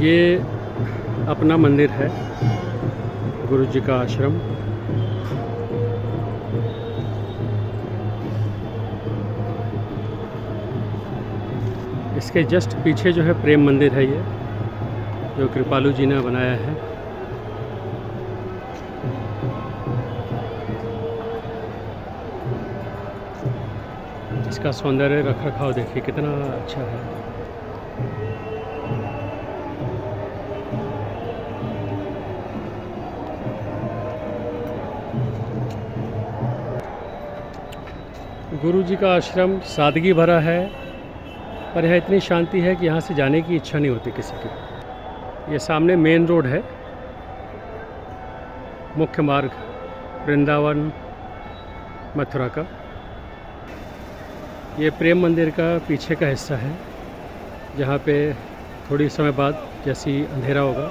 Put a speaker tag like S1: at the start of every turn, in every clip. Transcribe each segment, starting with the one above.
S1: ये अपना मंदिर है, गुरु जी का आश्रम। इसके जस्ट पीछे जो है प्रेम मंदिर है, ये जो कृपालु जी ने बनाया है। इसका सौंदर्य रख रखाव देखिए कितना अच्छा है। गुरु जी का आश्रम सादगी भरा है, पर यह इतनी शांति है कि यहाँ से जाने की इच्छा नहीं होती किसी की। ये सामने मेन रोड है, मुख्य मार्ग वृंदावन मथुरा का। ये प्रेम मंदिर का पीछे का हिस्सा है, जहाँ पे थोड़ी समय बाद जैसी अंधेरा होगा,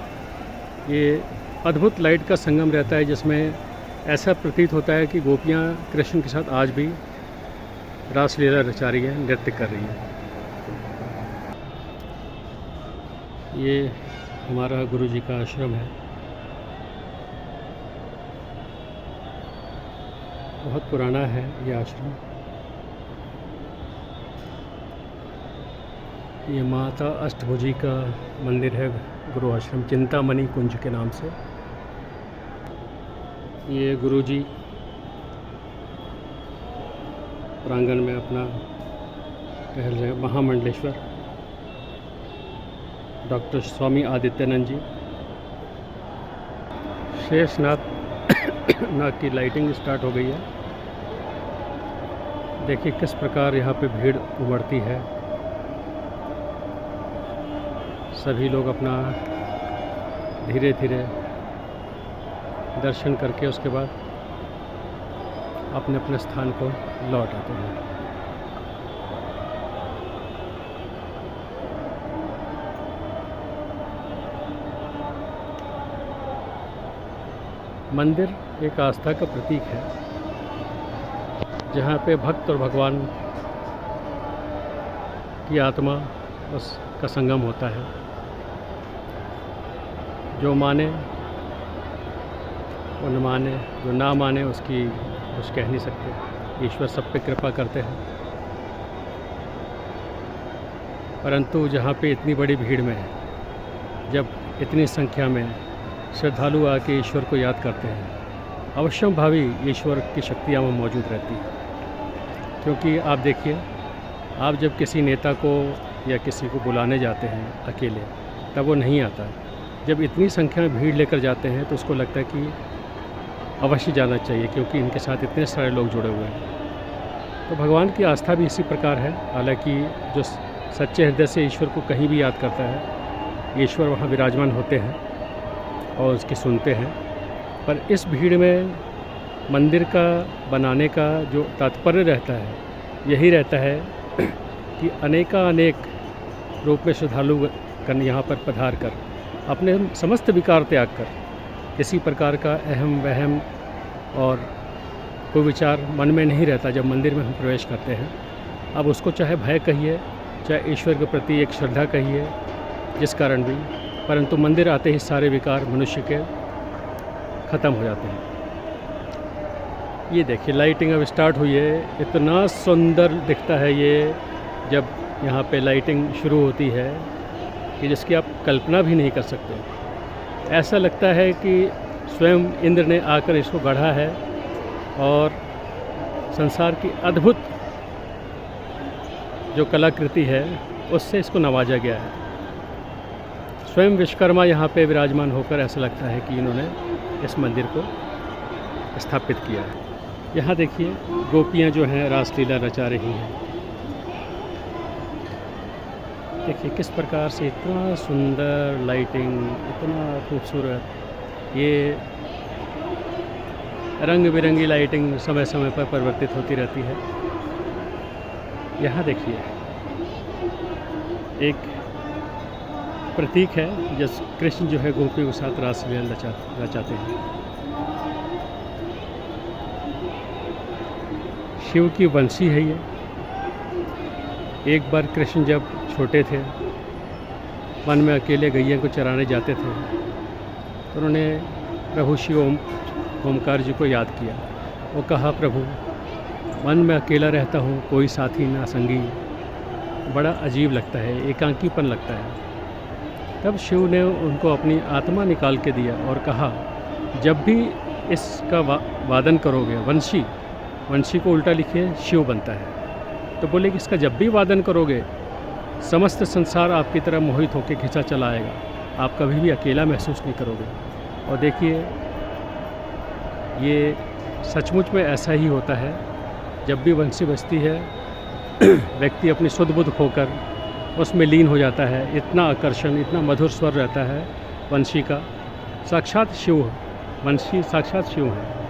S1: ये अद्भुत लाइट का संगम रहता है, जिसमें ऐसा प्रतीत होता है कि गोपियाँ कृष्ण के साथ आज भी रासलीला रचा रही है, नृत्य कर रही है। ये हमारा गुरु जी का आश्रम है, बहुत पुराना है ये आश्रम। ये माता अष्टभुजी का मंदिर है, गुरु आश्रम चिंतामणि कुंज के नाम से। ये गुरु जी प्रांगण में अपना टहल रहे। महामंडलेश्वर डॉक्टर स्वामी आदित्यानंद जी। शेषनाग नाग की लाइटिंग स्टार्ट हो गई है। देखिए किस प्रकार यहाँ पे भीड़ उमड़ती है। सभी लोग अपना धीरे धीरे दर्शन करके उसके बाद अपने अपने स्थान को लौट आते हैं। मंदिर एक आस्था का प्रतीक है, जहाँ पे भक्त और भगवान की आत्मा उसका संगम होता है। जो माने वो न माने, जो ना माने उसकी कुछ कह नहीं सकते। ईश्वर सब पे कृपा करते हैं, परंतु जहाँ पे इतनी बड़ी भीड़ में, जब इतनी संख्या में श्रद्धालु आके ईश्वर को याद करते हैं, अवश्यम भावी ईश्वर की शक्तियाँ वहाँ मौजूद रहती है। क्योंकि आप देखिए, आप जब किसी नेता को या किसी को बुलाने जाते हैं अकेले, तब वो नहीं आता। जब इतनी संख्या में भीड़ लेकर जाते हैं तो उसको लगता है कि अवश्य जाना चाहिए, क्योंकि इनके साथ इतने सारे लोग जुड़े हुए हैं। तो भगवान की आस्था भी इसी प्रकार है। हालांकि जो सच्चे हृदय से ईश्वर को कहीं भी याद करता है, ईश्वर वहाँ विराजमान होते हैं और उसकी सुनते हैं। पर इस भीड़ में मंदिर का बनाने का जो तात्पर्य रहता है, यही रहता है कि अनेक रूप में श्रद्धालु कन यहाँ पर पधार कर अपने समस्त विकार त्याग कर, किसी प्रकार का अहम वहम और कोई विचार मन में नहीं रहता जब मंदिर में हम प्रवेश करते हैं। अब उसको चाहे भय कहिए, चाहे ईश्वर के प्रति एक श्रद्धा कहिए, जिस कारण भी, परंतु मंदिर आते ही सारे विकार मनुष्य के ख़त्म हो जाते हैं। ये देखिए लाइटिंग अब स्टार्ट हुई है। इतना सुंदर दिखता है ये जब यहाँ पे लाइटिंग शुरू होती है कि जिसकी आप कल्पना भी नहीं कर सकते। ऐसा लगता है कि स्वयं इंद्र ने आकर इसको गढ़ा है और संसार की अद्भुत जो कलाकृति है उससे इसको नवाजा गया है। स्वयं विश्वकर्मा यहाँ पे विराजमान होकर ऐसा लगता है कि इन्होंने इस मंदिर को स्थापित किया है। यहाँ देखिए गोपियाँ जो हैं रासलीला रचा रही हैं। देखिए किस प्रकार से इतना सुंदर लाइटिंग, इतना खूबसूरत। ये रंग बिरंगी लाइटिंग समय समय पर परिवर्तित होती रहती है। यहाँ देखिए एक प्रतीक है, जिस कृष्ण जो है गोपियों के साथ रासलीला रचाते हैं। शिव की बंसी है ये। एक बार कृष्ण जब छोटे थे वन में अकेले गैया को चराने जाते थे तो उन्होंने प्रभु शिव ओमकार जी को याद किया। वो कहा, प्रभु वन में अकेला रहता हूँ, कोई साथी ना संगी, बड़ा अजीब लगता है, एकांकीपन लगता है। तब शिव ने उनको अपनी आत्मा निकाल के दिया और कहा, जब भी इसका वादन करोगे, वंशी को उल्टा लिखिए शिव बनता है, तो बोले कि इसका जब भी वादन करोगे समस्त संसार आपकी तरह मोहित होकर खिंचा चला आएगा, आप कभी भी अकेला महसूस नहीं करोगे। और देखिए ये सचमुच में ऐसा ही होता है। जब भी वंशी बजती है व्यक्ति अपनी सुध बुध खोकर उसमें लीन हो जाता है। इतना आकर्षण, इतना मधुर स्वर रहता है वंशी का। साक्षात शिव, वंशी साक्षात शिव है।